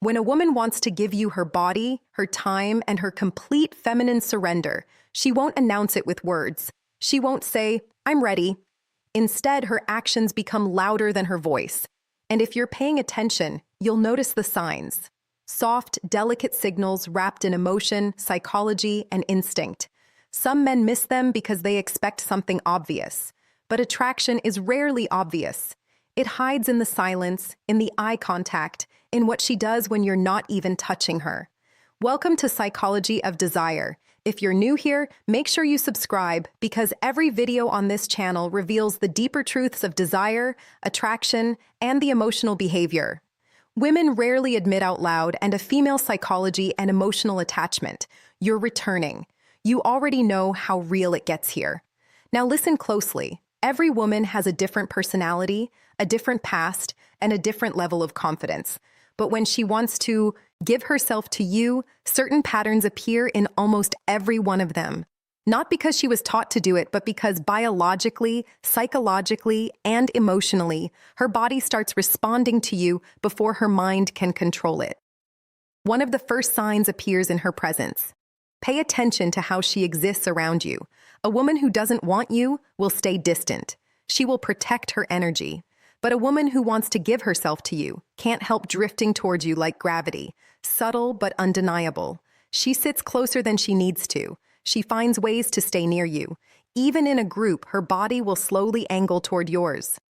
When a woman wants to give you her body, her time, and her complete feminine surrender, she won't announce it with words. She won't say, "I'm ready." Instead, her actions become louder than her voice. And if you're paying attention, you'll notice the signs. Soft, delicate signals wrapped in emotion, psychology, and instinct. Some men miss them because they expect something obvious. But attraction is rarely obvious. It hides in the silence, in the eye contact, in what she does when you're not even touching her. Welcome to Psychology of Desire. If you're new here, make sure you subscribe because every video on this channel reveals the deeper truths of desire, attraction, and the emotional behavior. Women rarely admit out loud and a female psychology and emotional attachment. You're returning. You already know how real it gets here. Now listen closely. Every woman has a different personality, a different past, and a different level of confidence. But when she wants to give herself to you, certain patterns appear in almost every one of them. Not because she was taught to do it, but because biologically, psychologically, and emotionally, her body starts responding to you before her mind can control it. One of the first signs appears in her presence. Pay attention to how she exists around you. A woman who doesn't want you will stay distant. She will protect her energy. But a woman who wants to give herself to you can't help drifting towards you like gravity, subtle but undeniable. She sits closer than she needs to. She finds ways to stay near you. Even in a group, her body will slowly angle toward yours.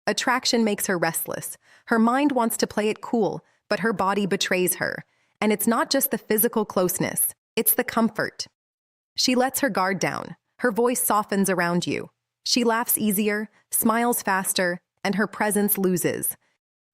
Attraction makes her restless. Her mind wants to play it cool, but her body betrays her. And it's not just the physical closeness, it's the comfort. She lets her guard down. Her voice softens around you. She laughs easier, smiles faster, and her presence loses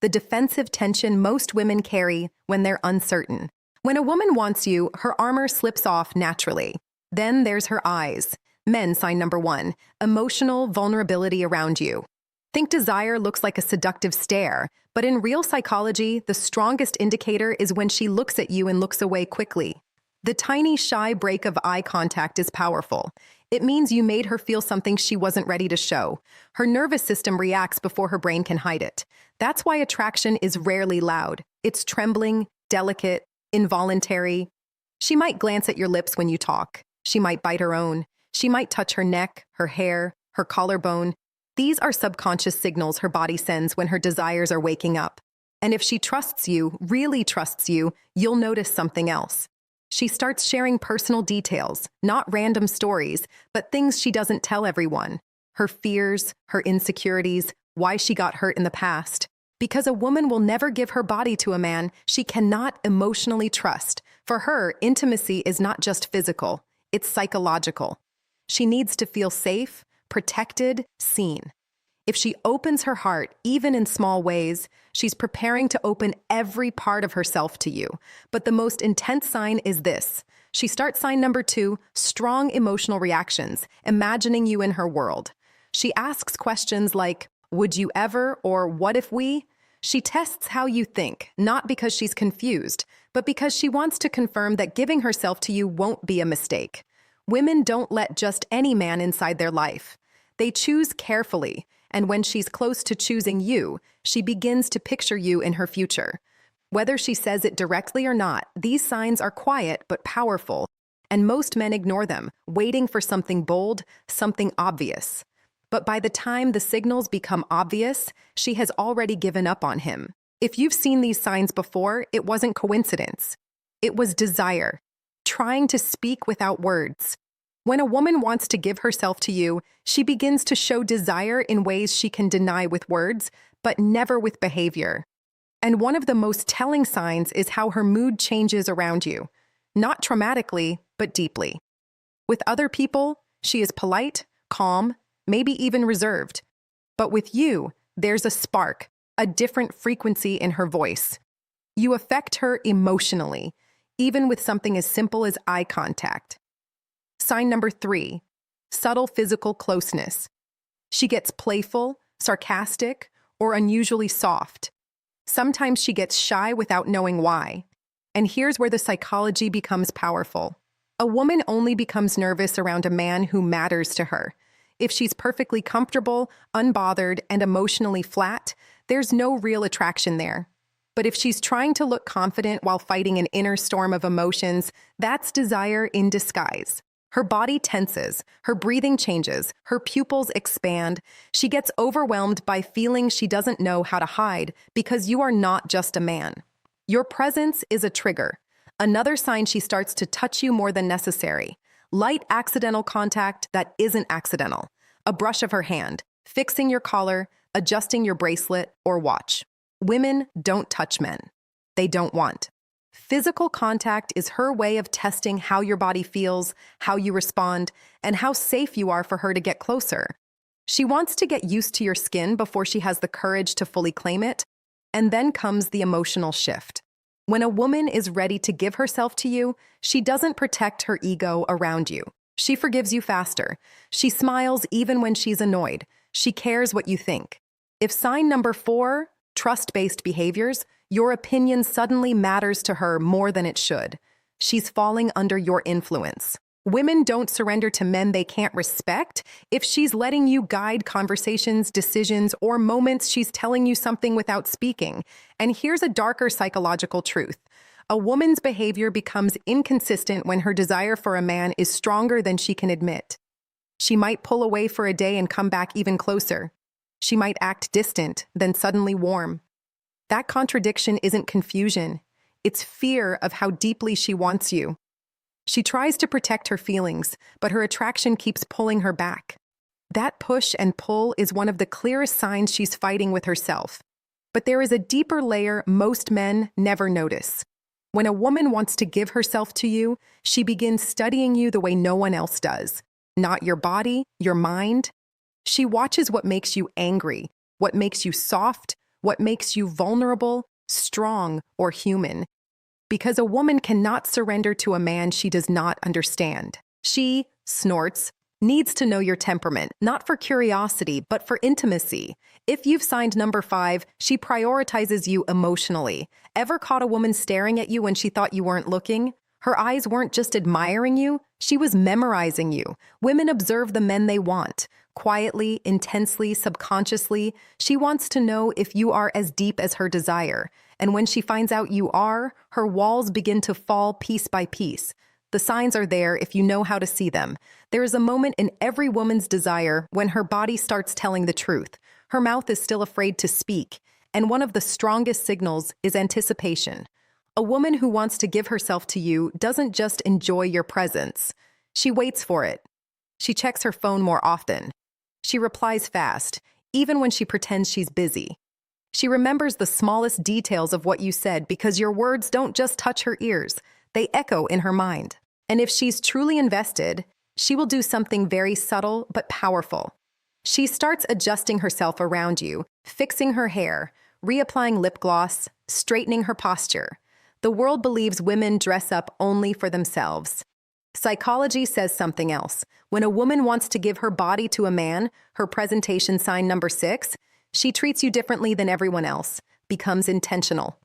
the defensive tension most women carry when they're uncertain. When a woman wants you, her armor slips off naturally. Then there's her eyes. Men, sign number 1, emotional vulnerability around you. Think desire looks like a seductive stare, but in real psychology, the strongest indicator is when she looks at you and looks away quickly. The tiny, shy break of eye contact is powerful. It means you made her feel something she wasn't ready to show. Her nervous system reacts before her brain can hide it. That's why attraction is rarely loud. It's trembling, delicate, involuntary. She might glance at your lips when you talk. She might bite her own. She might touch her neck, her hair, her collarbone. These are subconscious signals her body sends when her desires are waking up. And if she trusts you, really trusts you, you'll notice something else. She starts sharing personal details, not random stories, but things she doesn't tell everyone. Her fears, her insecurities, why she got hurt in the past. Because a woman will never give her body to a man she cannot emotionally trust. For her, intimacy is not just physical, it's psychological. She needs to feel safe, protected, seen. If she opens her heart, even in small ways, she's preparing to open every part of herself to you. But the most intense sign is this. She starts sign number 2, strong emotional reactions, imagining you in her world. She asks questions like, "Would you ever?" or "What if we?" She tests how you think, not because she's confused, but because she wants to confirm that giving herself to you won't be a mistake. Women don't let just any man inside their life. They choose carefully. And when she's close to choosing you, she begins to picture you in her future. Whether she says it directly or not, these signs are quiet but powerful, and most men ignore them, waiting for something bold, something obvious. But by the time the signals become obvious, she has already given up on him. If you've seen these signs before, it wasn't coincidence. It was desire, trying to speak without words. When a woman wants to give herself to you, she begins to show desire in ways she can deny with words, but never with behavior. And one of the most telling signs is how her mood changes around you. Not traumatically, but deeply. With other people, she is polite, calm, maybe even reserved. But with you, there's a spark, a different frequency in her voice. You affect her emotionally, even with something as simple as eye contact. Sign number 3, subtle physical closeness. She gets playful, sarcastic, or unusually soft. Sometimes she gets shy without knowing why. And here's where the psychology becomes powerful. A woman only becomes nervous around a man who matters to her. If she's perfectly comfortable, unbothered, and emotionally flat, there's no real attraction there. But if she's trying to look confident while fighting an inner storm of emotions, that's desire in disguise. Her body tenses, her breathing changes, her pupils expand. She gets overwhelmed by feelings she doesn't know how to hide because you are not just a man. Your presence is a trigger. Another sign she starts to touch you more than necessary. Light accidental contact that isn't accidental. A brush of her hand, fixing your collar, adjusting your bracelet or watch. Women don't touch men. They don't want. Physical contact is her way of testing how your body feels, how you respond, and how safe you are for her to get closer. She wants to get used to your skin before she has the courage to fully claim it. And then comes the emotional shift. When a woman is ready to give herself to you, she doesn't protect her ego around you. She forgives you faster. She smiles even when she's annoyed. She cares what you think. If sign number 4, trust-based behaviors, your opinion suddenly matters to her more than it should. She's falling under your influence. Women don't surrender to men they can't respect. If she's letting you guide conversations, decisions, or moments, she's telling you something without speaking. And here's a darker psychological truth. A woman's behavior becomes inconsistent when her desire for a man is stronger than she can admit. She might pull away for a day and come back even closer. She might act distant, then suddenly warm. That contradiction isn't confusion. It's fear of how deeply she wants you. She tries to protect her feelings, but her attraction keeps pulling her back. That push and pull is one of the clearest signs she's fighting with herself. But there is a deeper layer most men never notice. When a woman wants to give herself to you, she begins studying you the way no one else does. Not your body, your mind. She watches what makes you angry, what makes you soft, what makes you vulnerable, strong, or human. Because a woman cannot surrender to a man she does not understand. She, snorts, needs to know your temperament, not for curiosity, but for intimacy. If you've signed number 5, she prioritizes you emotionally. Ever caught a woman staring at you when she thought you weren't looking? Her eyes weren't just admiring you, she was memorizing you. Women observe the men they want. Quietly, intensely, subconsciously, she wants to know if you are as deep as her desire. And when she finds out you are, her walls begin to fall piece by piece. The signs are there if you know how to see them. There is a moment in every woman's desire when her body starts telling the truth. Her mouth is still afraid to speak, and one of the strongest signals is anticipation. A woman who wants to give herself to you doesn't just enjoy your presence. She waits for it. She checks her phone more often. She replies fast, even when she pretends she's busy. She remembers the smallest details of what you said because your words don't just touch her ears, they echo in her mind. And if she's truly invested, she will do something very subtle but powerful. She starts adjusting herself around you, fixing her hair, reapplying lip gloss, straightening her posture. The world believes women dress up only for themselves. Psychology says something else. When a woman wants to give her body to a man, her presentation sign number 6, she treats you differently than everyone else, becomes intentional.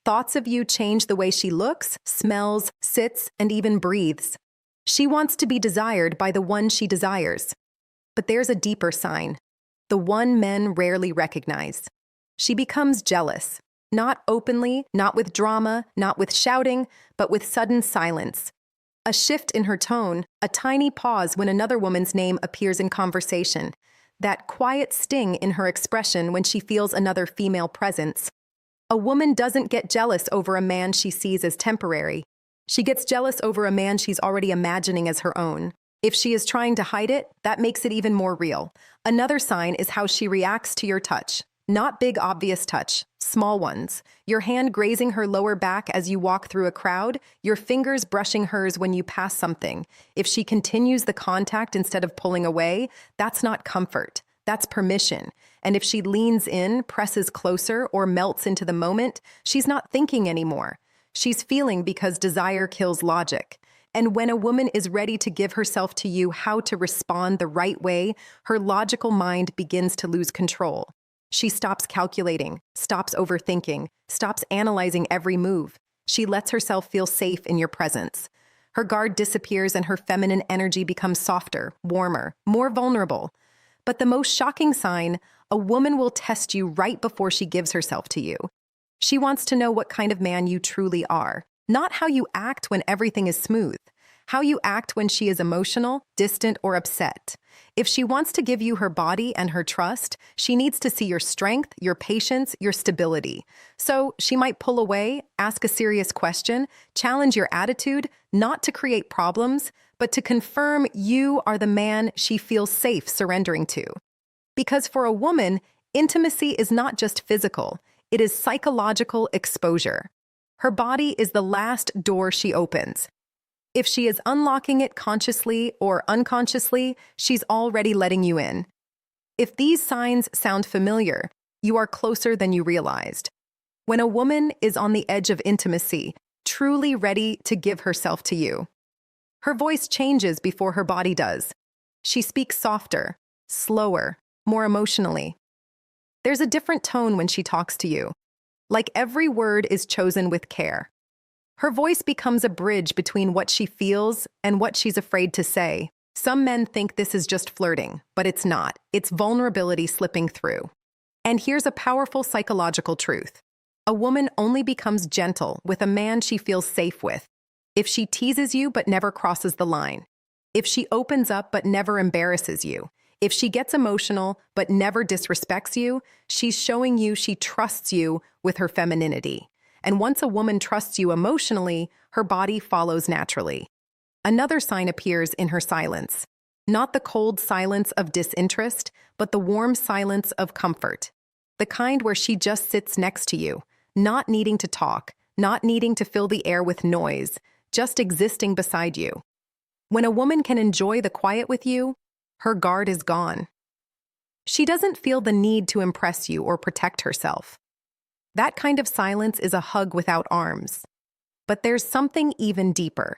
Thoughts of you change the way she looks, smells, sits, and even breathes. She wants to be desired by the one she desires. But there's a deeper sign, the one men rarely recognize. She becomes jealous, not openly, not with drama, not with shouting, but with sudden silence. A shift in her tone, a tiny pause when another woman's name appears in conversation, that quiet sting in her expression when she feels another female presence. A woman doesn't get jealous over a man she sees as temporary. She gets jealous over a man she's already imagining as her own. If she is trying to hide it, that makes it even more real. Another sign is how she reacts to your touch. Not big, obvious touch, small ones. Your hand grazing her lower back as you walk through a crowd, your fingers brushing hers when you pass something. If she continues the contact instead of pulling away, that's not comfort. That's permission. And if she leans in, presses closer, or melts into the moment, she's not thinking anymore. She's feeling because desire kills logic. And when a woman is ready to give herself to you how to respond the right way, her logical mind begins to lose control. She stops calculating, stops overthinking, stops analyzing every move. She lets herself feel safe in your presence. Her guard disappears and her feminine energy becomes softer, warmer, more vulnerable. But the most shocking sign, a woman will test you right before she gives herself to you. She wants to know what kind of man you truly are, not how you act when everything is smooth, how you act when she is emotional, distant, or upset. If she wants to give you her body and her trust, she needs to see your strength, your patience, your stability. So she might pull away, ask a serious question, challenge your attitude, not to create problems, but to confirm you are the man she feels safe surrendering to. Because for a woman, intimacy is not just physical, it is psychological exposure. Her body is the last door she opens. If she is unlocking it consciously or unconsciously, she's already letting you in. If these signs sound familiar, you are closer than you realized. When a woman is on the edge of intimacy, truly ready to give herself to you, her voice changes before her body does. She speaks softer, slower, more emotionally. There's a different tone when she talks to you. Like every word is chosen with care. Her voice becomes a bridge between what she feels and what she's afraid to say. Some men think this is just flirting, but it's not. It's vulnerability slipping through. And here's a powerful psychological truth. A woman only becomes gentle with a man she feels safe with. If she teases you but never crosses the line. If she opens up but never embarrasses you. If she gets emotional but never disrespects you, she's showing you she trusts you with her femininity. And once a woman trusts you emotionally, her body follows naturally. Another sign appears in her silence. Not the cold silence of disinterest, but the warm silence of comfort. The kind where she just sits next to you, not needing to talk, not needing to fill the air with noise, just existing beside you. When a woman can enjoy the quiet with you, her guard is gone. She doesn't feel the need to impress you or protect herself. That kind of silence is a hug without arms. But there's something even deeper.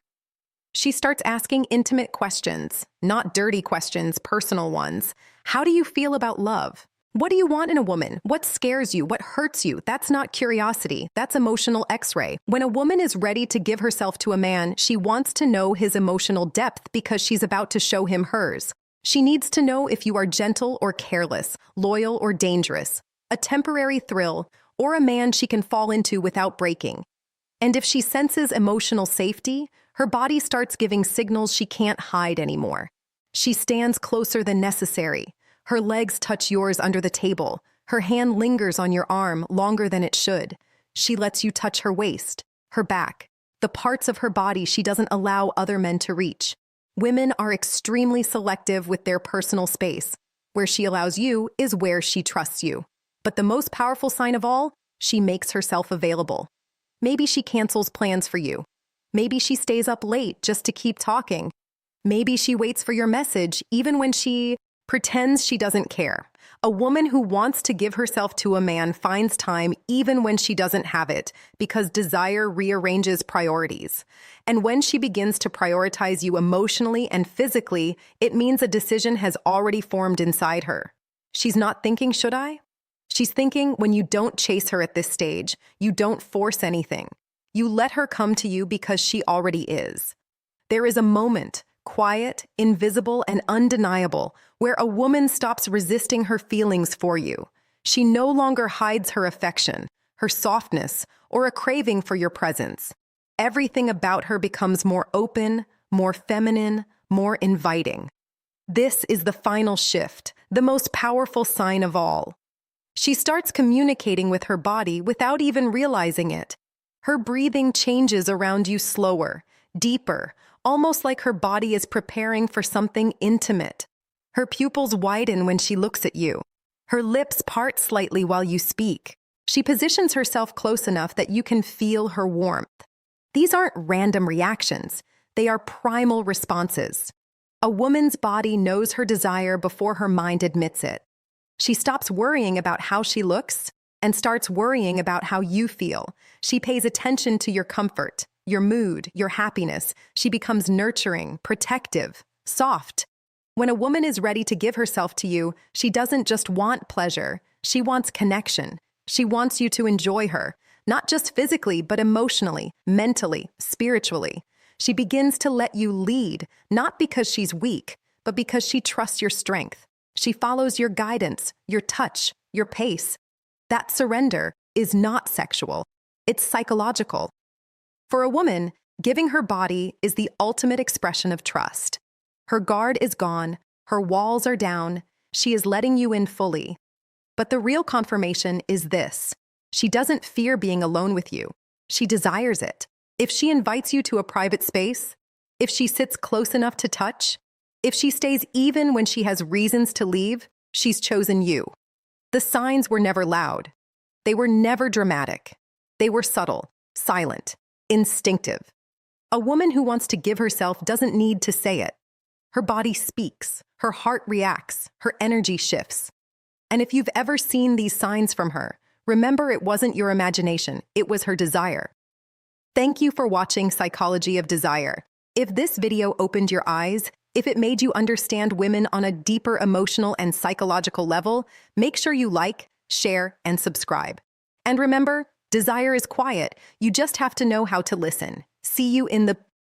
She starts asking intimate questions, not dirty questions, personal ones. How do you feel about love? What do you want in a woman? What scares you? What hurts you? That's not curiosity. That's emotional X-ray. When a woman is ready to give herself to a man, she wants to know his emotional depth because she's about to show him hers. She needs to know if you are gentle or careless, loyal or dangerous, a temporary thrill, or a man she can fall into without breaking. And if she senses emotional safety, her body starts giving signals she can't hide anymore. She stands closer than necessary. Her legs touch yours under the table. Her hand lingers on your arm longer than it should. She lets you touch her waist, her back, the parts of her body she doesn't allow other men to reach. Women are extremely selective with their personal space. Where she allows you is where she trusts you. But the most powerful sign of all, she makes herself available. Maybe she cancels plans for you. Maybe she stays up late just to keep talking. Maybe she waits for your message even when she pretends she doesn't care. A woman who wants to give herself to a man finds time even when she doesn't have it, because desire rearranges priorities. And when she begins to prioritize you emotionally and physically, it means a decision has already formed inside her. She's not thinking, should I? She's thinking, when you don't chase her at this stage, you don't force anything. You let her come to you because she already is. There is a moment, quiet, invisible, and undeniable, where a woman stops resisting her feelings for you. She no longer hides her affection, her softness, or a craving for your presence. Everything about her becomes more open, more feminine, more inviting. This is the final shift, the most powerful sign of all. She starts communicating with her body without even realizing it. Her breathing changes around you slower, deeper, almost like her body is preparing for something intimate. Her pupils widen when she looks at you. Her lips part slightly while you speak. She positions herself close enough that you can feel her warmth. These aren't random reactions. They are primal responses. A woman's body knows her desire before her mind admits it. She stops worrying about how she looks and starts worrying about how you feel. She pays attention to your comfort, your mood, your happiness. She becomes nurturing, protective, soft. When a woman is ready to give herself to you, she doesn't just want pleasure. She wants connection. She wants you to enjoy her, not just physically, but emotionally, mentally, spiritually. She begins to let you lead, not because she's weak, but because she trusts your strength. She follows your guidance, your touch, your pace. That surrender, is not sexual. It's psychological. For a woman, giving her body is the ultimate expression of trust. Her guard is gone, her walls are down, she is letting you in fully. But the real confirmation is this: she doesn't fear being alone with you. She desires it. If she invites you to a private space, if she sits close enough to touch, if she stays even when she has reasons to leave, she's chosen you. The signs were never loud. They were never dramatic. They were subtle, silent, instinctive. A woman who wants to give herself doesn't need to say it. Her body speaks, her heart reacts, her energy shifts. And if you've ever seen these signs from her, remember it wasn't your imagination, it was her desire. Thank you for watching Psychology of Desire. If this video opened your eyes, if it made you understand women on a deeper emotional and psychological level, make sure you like, share, and subscribe. And remember, desire is quiet. You just have to know how to listen. See you in the